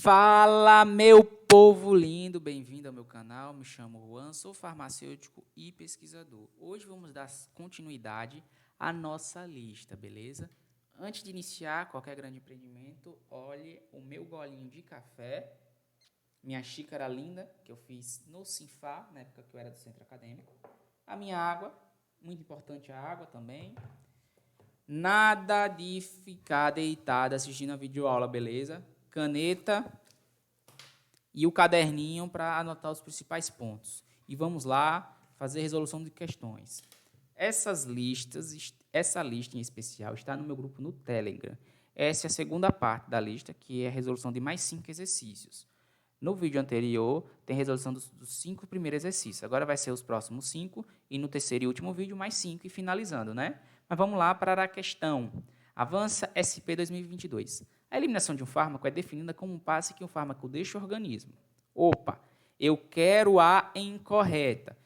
Fala, meu povo lindo, bem-vindo ao meu canal. Me chamo Juan, sou farmacêutico e pesquisador. Hoje vamos dar continuidade à nossa lista, beleza? Antes de iniciar qualquer grande empreendimento, olhe o meu golinho de café, minha xícara linda, que eu fiz no Sinfá, na época que eu era do centro acadêmico, a minha água, muito importante a água também. Nada de ficar deitado assistindo a videoaula, beleza? Caneta e o caderninho para anotar os principais pontos. E vamos lá fazer resolução de questões. Essa lista em especial está no meu grupo no Telegram. Essa é a segunda parte da lista, que é a resolução de mais 5 exercícios. No vídeo anterior, tem resolução dos 5 primeiros exercícios. Agora vai ser os próximos 5 e no terceiro e último vídeo, mais 5 e finalizando, né? Mas vamos lá para a questão. Avança SP 2022. A eliminação de um fármaco é definida como um passe que um fármaco deixa o organismo. Opa, eu quero a incorreta.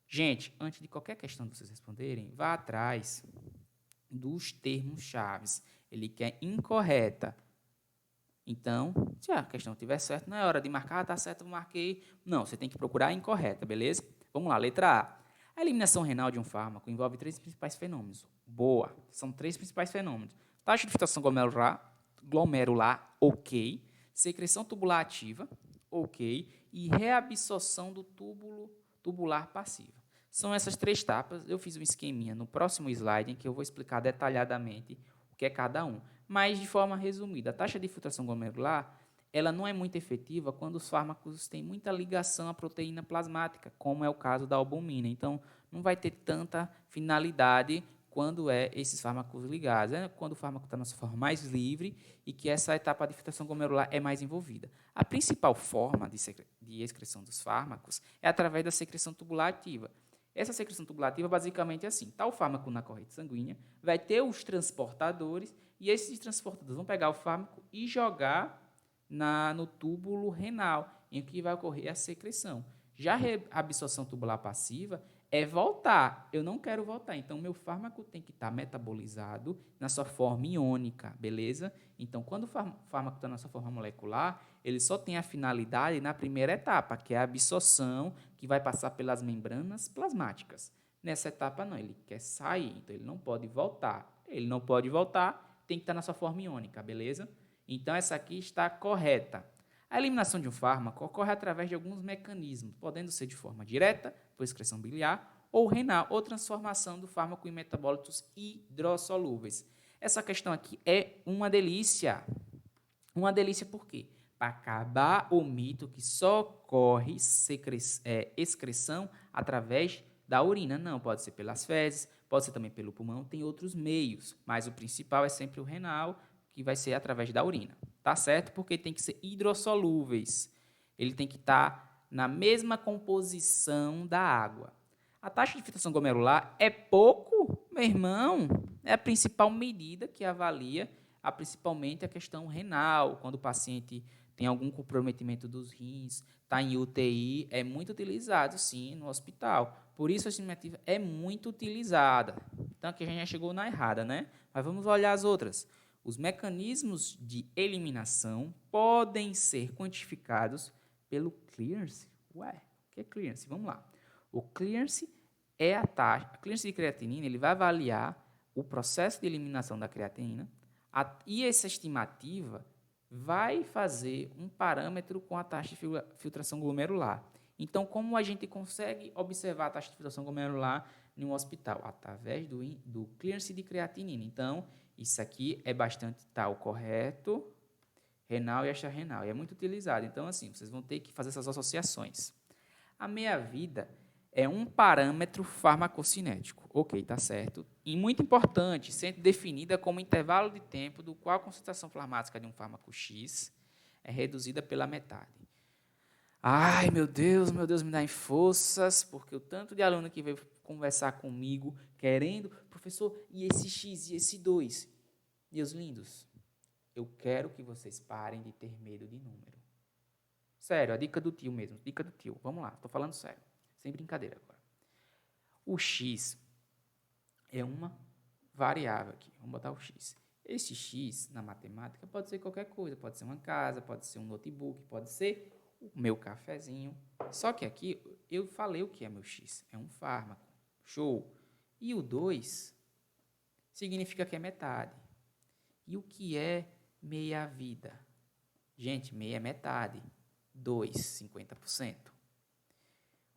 Gente, antes de qualquer questão de vocês responderem, vá atrás dos termos-chave. Ele quer incorreta. Então, se a questão estiver certa, não é hora de marcar, está certo, eu marquei. Não, você tem que procurar a incorreta, beleza? Vamos lá, letra A. A eliminação renal de um fármaco envolve 3 principais fenômenos. Boa, são 3 principais fenômenos. Taxa de filtração glomerular, ok. Secreção tubular ativa, ok. E reabsorção do túbulo tubular passiva. São essas 3 etapas. Eu fiz um esqueminha no próximo slide em que eu vou explicar detalhadamente o que é cada um. Mas, de forma resumida, a taxa de filtração glomerular ela não é muito efetiva quando os fármacos têm muita ligação à proteína plasmática, como é o caso da albumina. Então, não vai ter tanta finalidade quando esses fármacos ligados. É quando o fármaco está na sua forma mais livre e que essa etapa de filtração glomerular é mais envolvida. A principal forma de excreção dos fármacos é através da secreção tubular ativa. Essa secreção tubular ativa basicamente é assim: está o fármaco na corrente sanguínea, vai ter os transportadores e esses transportadores vão pegar o fármaco e jogar no túbulo renal, em que vai ocorrer a secreção. Já a absorção tubular passiva é voltar. Eu não quero voltar, então meu fármaco tem que estar metabolizado na sua forma iônica, beleza? Então, quando o fármaco está na sua forma molecular, ele só tem a finalidade na primeira etapa, que é a absorção, que vai passar pelas membranas plasmáticas. Nessa etapa, não, ele quer sair, então ele não pode voltar. Ele não pode voltar, tem que estar na sua forma iônica, beleza? Então, essa aqui está correta. A eliminação de um fármaco ocorre através de alguns mecanismos, podendo ser de forma direta, por excreção biliar, ou renal, ou transformação do fármaco em metabólitos hidrossolúveis. Essa questão aqui é uma delícia. Uma delícia por quê? Para acabar o mito que só ocorre excreção através da urina. Não, pode ser pelas fezes, pode ser também pelo pulmão, tem outros meios, mas o principal é sempre o renal, que vai ser através da urina. Tá certo? Porque tem que ser hidrossolúveis. Ele tem que estar na mesma composição da água. A taxa de filtração glomerular é pouco, meu irmão. É a principal medida que avalia principalmente a questão renal, quando o paciente tem algum comprometimento dos rins, está em UTI, é muito utilizado, sim, no hospital. Por isso, a estimativa é muito utilizada. Então, aqui a gente já chegou na errada, né? Mas vamos olhar as outras. Os mecanismos de eliminação podem ser quantificados pelo clearance. Ué, o que é clearance? Vamos lá. O clearance é a taxa. A clearance de creatinina ele vai avaliar o processo de eliminação da creatinina e essa estimativa vai fazer um parâmetro com a taxa de filtração glomerular. Então, como a gente consegue observar a taxa de filtração glomerular em um hospital? Através do clearance de creatinina. Então, isso aqui é bastante tal correto, renal e extra-renal. E é muito utilizado. Então, assim, vocês vão ter que fazer essas associações. A meia-vida é um parâmetro farmacocinético. Ok, tá certo. E muito importante, sendo definida como intervalo de tempo do qual a concentração plasmática de um fármaco X é reduzida pela metade. Ai, meu Deus, me dá em forças, porque o tanto de aluno que veio conversar comigo, querendo, professor, e esse X e esse 2? Meus lindos, eu quero que vocês parem de ter medo de número. Sério, a dica do tio mesmo, dica do tio. Vamos lá, estou falando sério, sem brincadeira agora. O X é uma variável aqui, vamos botar o X. Esse X, na matemática, pode ser qualquer coisa. Pode ser uma casa, pode ser um notebook, pode ser o meu cafezinho. Só que aqui eu falei o que é meu X. É um fármaco. Show. E o 2 significa que é metade. E o que é meia-vida? Gente, meia é metade. 2, 50%.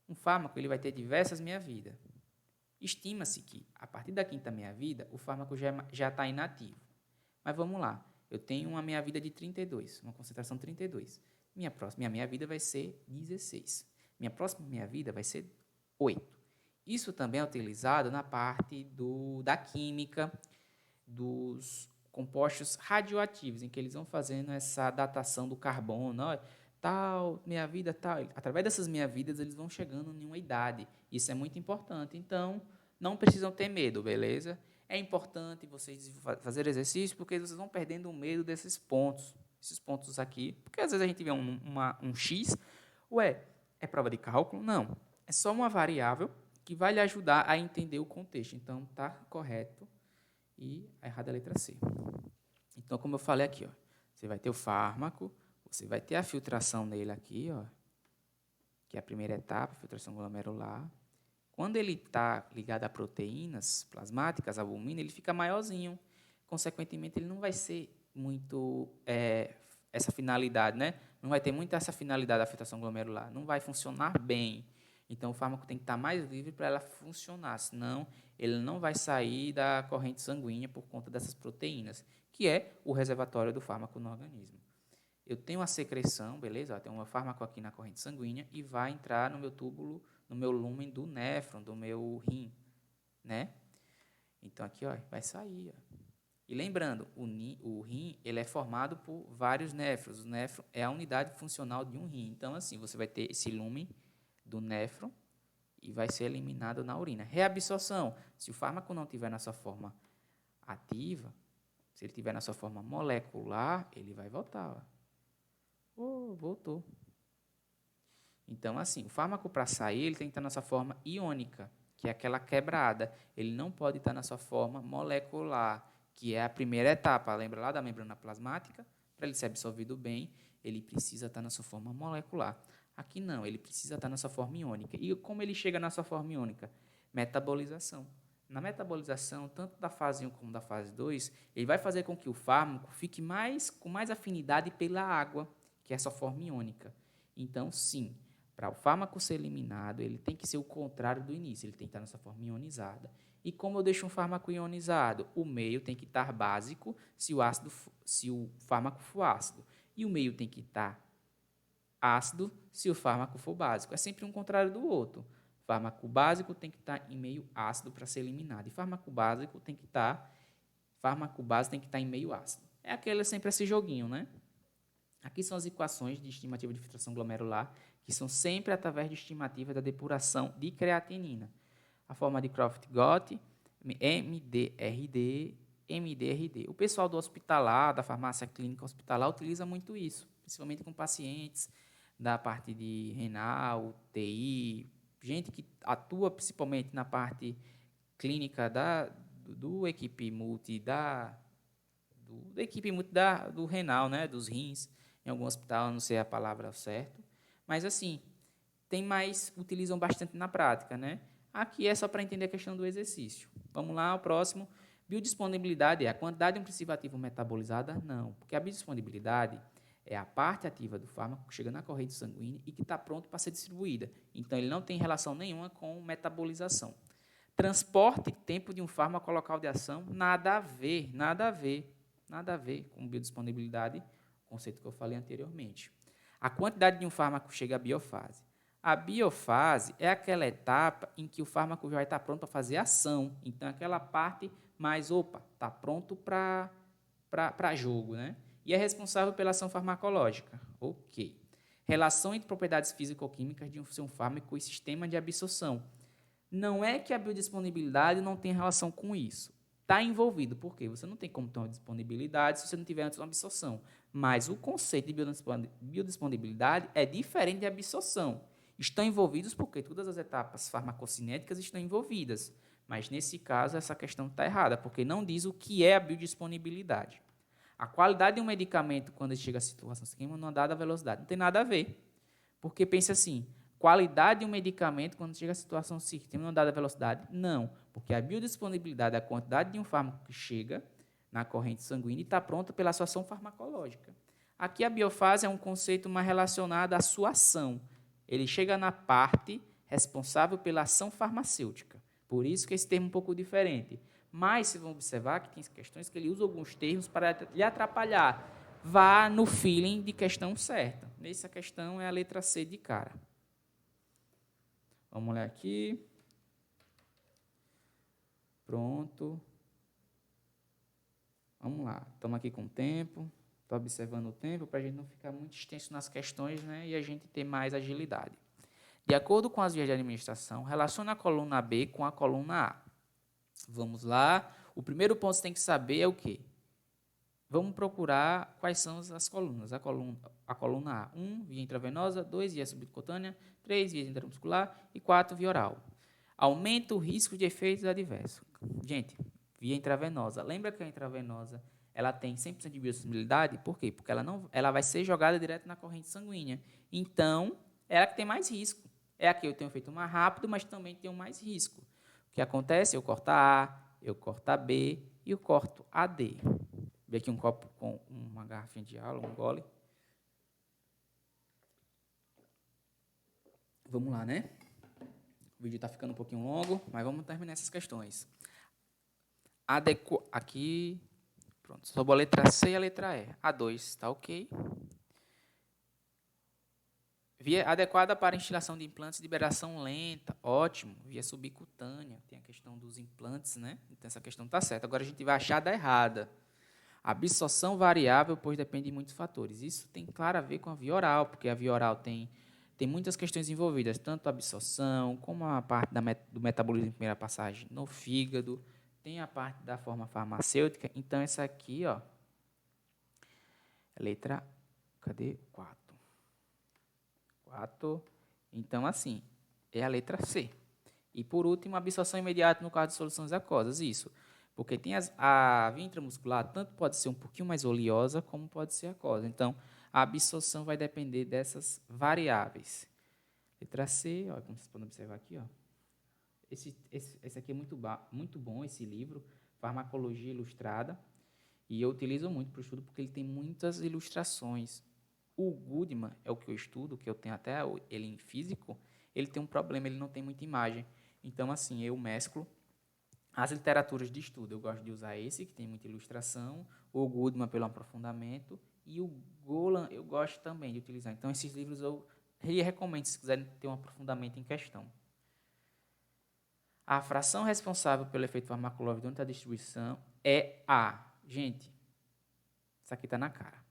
Um fármaco ele vai ter diversas meia-vidas. Estima-se que, a partir da quinta meia-vida, o fármaco já está inativo. Mas vamos lá. Eu tenho uma meia-vida de 32, uma concentração 32. Minha meia-vida vai ser 16. Minha próxima meia-vida vai ser 8. Isso também é utilizado na parte da química, dos compostos radioativos, em que eles vão fazendo essa datação do carbono. Ó, tal, meia-vida, tal. Através dessas meia-vidas, eles vão chegando em uma idade. Isso é muito importante. Então, não precisam ter medo, beleza? É importante vocês fazerem exercício, porque vocês vão perdendo o medo desses pontos. Esses pontos aqui. Porque às vezes a gente vê um X. Ué, é prova de cálculo? Não. É só uma variável que vai lhe ajudar a entender o contexto. Então, tá correto. E a errada é a letra C. Então, como eu falei aqui, ó, você vai ter o fármaco, você vai ter a filtração nele aqui, ó, que é a primeira etapa, filtração glomerular. Quando ele está ligado a proteínas plasmáticas, albumina, ele fica maiorzinho. Consequentemente, ele não vai ser muito essa finalidade, né? Não vai ter muito essa finalidade da filtração glomerular. Não vai funcionar bem. Então, o fármaco tem que estar mais livre para ela funcionar, senão ele não vai sair da corrente sanguínea por conta dessas proteínas, que é o reservatório do fármaco no organismo. Eu tenho a secreção, beleza? Eu tenho um fármaco aqui na corrente sanguínea e vai entrar no meu túbulo, no meu lúmen do néfron, do meu rim, né? Então, aqui, ó, vai sair, ó. E lembrando, o rim ele é formado por vários néfrons. O néfron é a unidade funcional de um rim. Então, assim, você vai ter esse lúmen do néfron e vai ser eliminado na urina. Reabsorção. Se o fármaco não estiver na sua forma ativa, se ele estiver na sua forma molecular, ele vai voltar. Ó. Voltou. Então, assim, o fármaco para sair, ele tem que estar na sua forma iônica, que é aquela quebrada. Ele não pode estar na sua forma molecular, que é a primeira etapa. Lembra lá da membrana plasmática? Para ele ser absorvido bem, ele precisa estar na sua forma molecular. Aqui não, ele precisa estar na sua forma iônica. E como ele chega na sua forma iônica? Metabolização. Na metabolização, tanto da fase 1 como da fase 2, ele vai fazer com que o fármaco fique com mais afinidade pela água, que é a sua forma iônica. Então, sim, para o fármaco ser eliminado, ele tem que ser o contrário do início, ele tem que estar nessa forma ionizada. E como eu deixo um fármaco ionizado? O meio tem que estar básico se o fármaco for ácido. E o meio tem que estar ácido se o fármaco for básico. É sempre um contrário do outro. Fármaco básico tem que estar em meio ácido para ser eliminado. E fármaco base tem que estar em meio ácido. É sempre esse joguinho, né? Aqui são as equações de estimativa de filtração glomerular, que são sempre através de estimativa da depuração de creatinina. A forma de Croft-Gott, MDRD. O pessoal do hospitalar, da farmácia clínica hospitalar, utiliza muito isso, principalmente com pacientes da parte de renal, TI, gente que atua principalmente na parte clínica do equipe multi, do renal, né, dos rins, em algum hospital, não sei a palavra certa, mas assim, utilizam bastante na prática, né? Aqui é só para entender a questão do exercício. Vamos lá, o próximo. Biodisponibilidade é a quantidade de um princípio ativo metabolizada? Não, porque a biodisponibilidade é a parte ativa do fármaco que chega na corrente sanguínea e que está pronto para ser distribuída. Então, ele não tem relação nenhuma com metabolização. Transporte, tempo de um fármaco ao local de ação, nada a ver com biodisponibilidade, conceito que eu falei anteriormente. A quantidade de um fármaco chega à biofase. A biofase é aquela etapa em que o fármaco já vai estar pronto para fazer ação. Então, aquela parte mais, está pronto para jogo, né? E é responsável pela ação farmacológica. Ok. Relação entre propriedades físico-químicas de um fármaco e sistema de absorção. Não é que a biodisponibilidade não tem relação com isso. Está envolvido. Por quê? Você não tem como ter uma disponibilidade se você não tiver antes uma absorção. Mas o conceito de biodisponibilidade é diferente de absorção. Estão envolvidos porque todas as etapas farmacocinéticas estão envolvidas. Mas, nesse caso, essa questão está errada, porque não diz o que é a biodisponibilidade. A qualidade de um medicamento, quando ele chega à situação extrema, não é dada a velocidade. Não tem nada a ver. Porque pensa assim, qualidade de um medicamento, quando chega à situação extrema, não é dada a velocidade? Não. Porque a biodisponibilidade é a quantidade de um fármaco que chega na corrente sanguínea e está pronta pela sua ação farmacológica. Aqui a biofase é um conceito mais relacionado à sua ação. Ele chega na parte responsável pela ação farmacêutica. Por isso que esse termo é um pouco diferente. Mas, vocês vão observar que tem questões que ele usa alguns termos para lhe atrapalhar. Vá no feeling de questão certa. Nessa questão é a letra C de cara. Vamos olhar aqui. Pronto. Vamos lá. Estamos aqui com o tempo. Estou observando o tempo para a gente não ficar muito extenso nas questões, né, e a gente ter mais agilidade. De acordo com as vias de administração, relaciona a coluna B com a coluna A. Vamos lá. O primeiro ponto que você tem que saber é o quê? Vamos procurar quais são as colunas. A coluna A, 1, via intravenosa, 2, via subcutânea, 3, via intramuscular e 4, via oral. Aumenta o risco de efeitos adversos. Gente, via intravenosa. Lembra que a intravenosa ela tem 100% de biodisponibilidade? Por quê? Porque ela vai ser jogada direto na corrente sanguínea. Então, ela que tem mais risco. É a que eu tenho feito mais rápido, mas também tenho mais risco. O que acontece? Eu corto a A, eu corto a B e eu corto a D. Vê aqui um copo com uma garrafinha de água, um gole. Vamos lá, né? O vídeo está ficando um pouquinho longo, mas vamos terminar essas questões. Aqui, pronto, sobrou a letra C e a letra E. A 2 está ok. Via adequada para instilação de implantes de liberação lenta, ótimo. Via subcutânea, tem a questão dos implantes, né? Então, essa questão está certa. Agora, a gente vai achar da errada. Absorção variável, pois depende de muitos fatores. Isso tem claro a ver com a via oral, porque a via oral tem muitas questões envolvidas, tanto a absorção, como a parte do metabolismo em primeira passagem no fígado, tem a parte da forma farmacêutica. Então, essa aqui, ó, letra, cadê? 4. Então, assim, é a letra C. E, por último, a absorção imediata no caso de soluções aquosas. Isso, porque tem a via intramuscular, tanto pode ser um pouquinho mais oleosa, como pode ser aquosa. Então, a absorção vai depender dessas variáveis. Letra C, ó, como vocês podem observar aqui, ó. Esse aqui é muito bom, esse livro, Farmacologia Ilustrada, e eu utilizo muito para o estudo porque ele tem muitas ilustrações. O Goodman é o que eu estudo, que eu tenho até ele em físico, ele tem um problema, ele não tem muita imagem. Então, assim, eu mesclo as literaturas de estudo. Eu gosto de usar esse, que tem muita ilustração, o Goodman pelo aprofundamento, e o Golan eu gosto também de utilizar. Então, esses livros eu recomendo se quiserem ter um aprofundamento em questão. A fração responsável pelo efeito farmacológico durante a distribuição é A. Gente, isso aqui está na cara.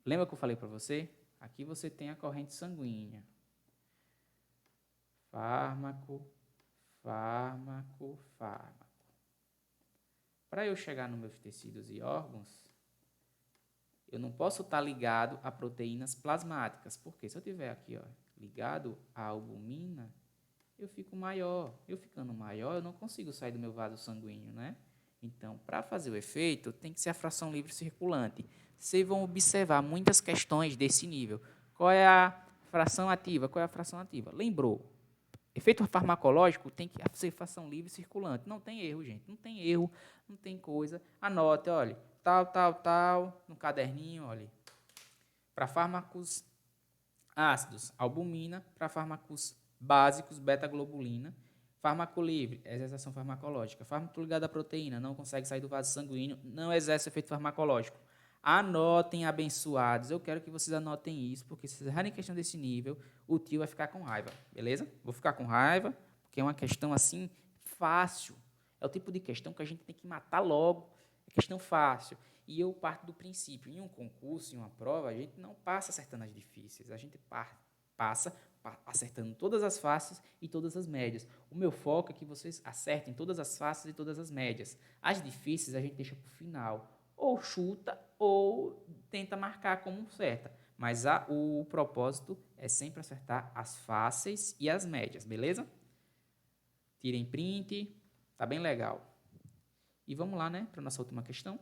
Lembra que eu falei para você? Aqui você tem a corrente sanguínea. Fármaco, fármaco, fármaco. Para eu chegar nos meus tecidos e órgãos, eu não posso estar ligado a proteínas plasmáticas. Porque se eu tiver aqui, ó, ligado à albumina, eu fico maior. Eu ficando maior, eu não consigo sair do meu vaso sanguíneo, né? Então, para fazer o efeito, tem que ser a fração livre circulante. Vocês vão observar muitas questões desse nível. Qual é a fração ativa? Qual é a fração ativa? Lembrou? Efeito farmacológico tem que ser fração livre circulante. Não tem erro, gente. Não tem erro, não tem coisa. Anote, olha, tal, no caderninho, olha. Para fármacos ácidos, albumina. Para fármacos básicos, beta-globulina. Fármaco livre, exerce ação farmacológica. Fármaco ligado à proteína, não consegue sair do vaso sanguíneo, não exerce efeito farmacológico. Anotem, abençoados. Eu quero que vocês anotem isso, porque se vocês errarem questão desse nível, o tio vai ficar com raiva, beleza? Vou ficar com raiva, porque é uma questão assim, fácil. É o tipo de questão que a gente tem que matar logo. É questão fácil. E eu parto do princípio, em um concurso, em uma prova, a gente não passa acertando as difíceis. A gente passa acertando todas as faces e todas as médias. O meu foco é que vocês acertem todas as faces e todas as médias. As difíceis a gente deixa para o final. Ou chuta ou tenta marcar como certa. Mas o propósito é sempre acertar as fáceis e as médias, beleza? Tirem print, tá bem legal. E vamos lá, né, para nossa última questão.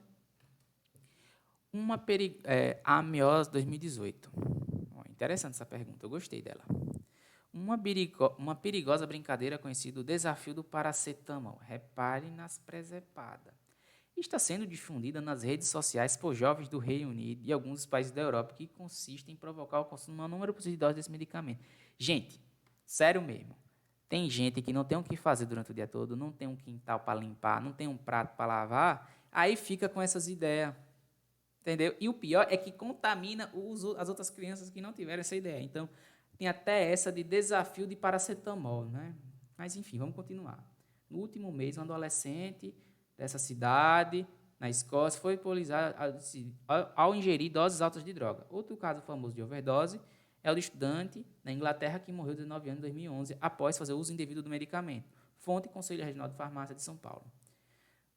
A amiose 2018. Interessante essa pergunta, eu gostei dela. Uma perigosa brincadeira conhecida o desafio do paracetamol. Repare nas presepadas. Está sendo difundida nas redes sociais por jovens do Reino Unido e alguns países da Europa, que consiste em provocar o consumo de um número de doses desse medicamento. Gente, sério mesmo. Tem gente que não tem o que fazer durante o dia todo, não tem um quintal para limpar, não tem um prato para lavar, aí fica com essas ideias. Entendeu? E o pior é que contamina as outras crianças que não tiveram essa ideia. Então, tem até essa de desafio de paracetamol, né? Mas, enfim, vamos continuar. No último mês, um adolescente dessa cidade, na Escócia, foi alcoolizado ao ingerir doses altas de droga. Outro caso famoso de overdose é o de estudante na Inglaterra que morreu de 19 anos em 2011 após fazer uso indevido do medicamento. Fonte Conselho Regional de Farmácia de São Paulo.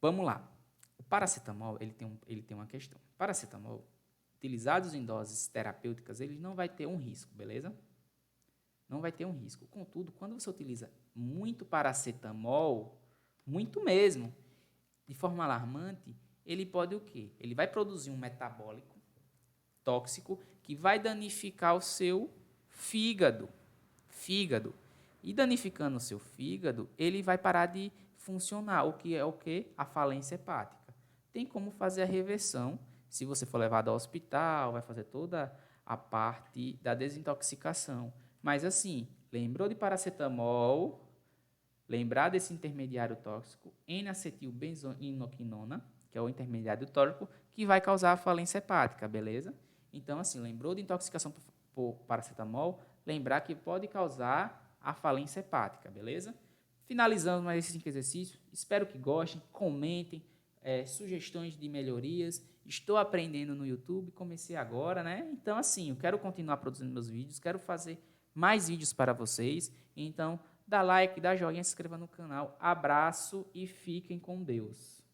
Vamos lá. O paracetamol, ele tem uma questão. O paracetamol, utilizados em doses terapêuticas, ele não vai ter um risco, beleza? Não vai ter um risco. Contudo, quando você utiliza muito paracetamol, muito mesmo, de forma alarmante, ele pode o quê? Ele vai produzir um metabólico tóxico que vai danificar o seu fígado. E danificando o seu fígado, ele vai parar de funcionar, o que é o quê? A falência hepática. Tem como fazer a reversão, se você for levado ao hospital, vai fazer toda a parte da desintoxicação. Mas assim, lembrou de paracetamol, lembrar desse intermediário tóxico, N-acetilbenzoinoquinona, que é o intermediário tóxico, que vai causar a falência hepática, beleza? Então, assim, lembrou de intoxicação por paracetamol, lembrar que pode causar a falência hepática, beleza? Finalizando mais esses 5 exercícios, espero que gostem, comentem, sugestões de melhorias. Estou aprendendo no YouTube, comecei agora, né? Então, assim, eu quero continuar produzindo meus vídeos, quero fazer mais vídeos para vocês. Então, dá like, dá joinha, se inscreva no canal. Abraço e fiquem com Deus.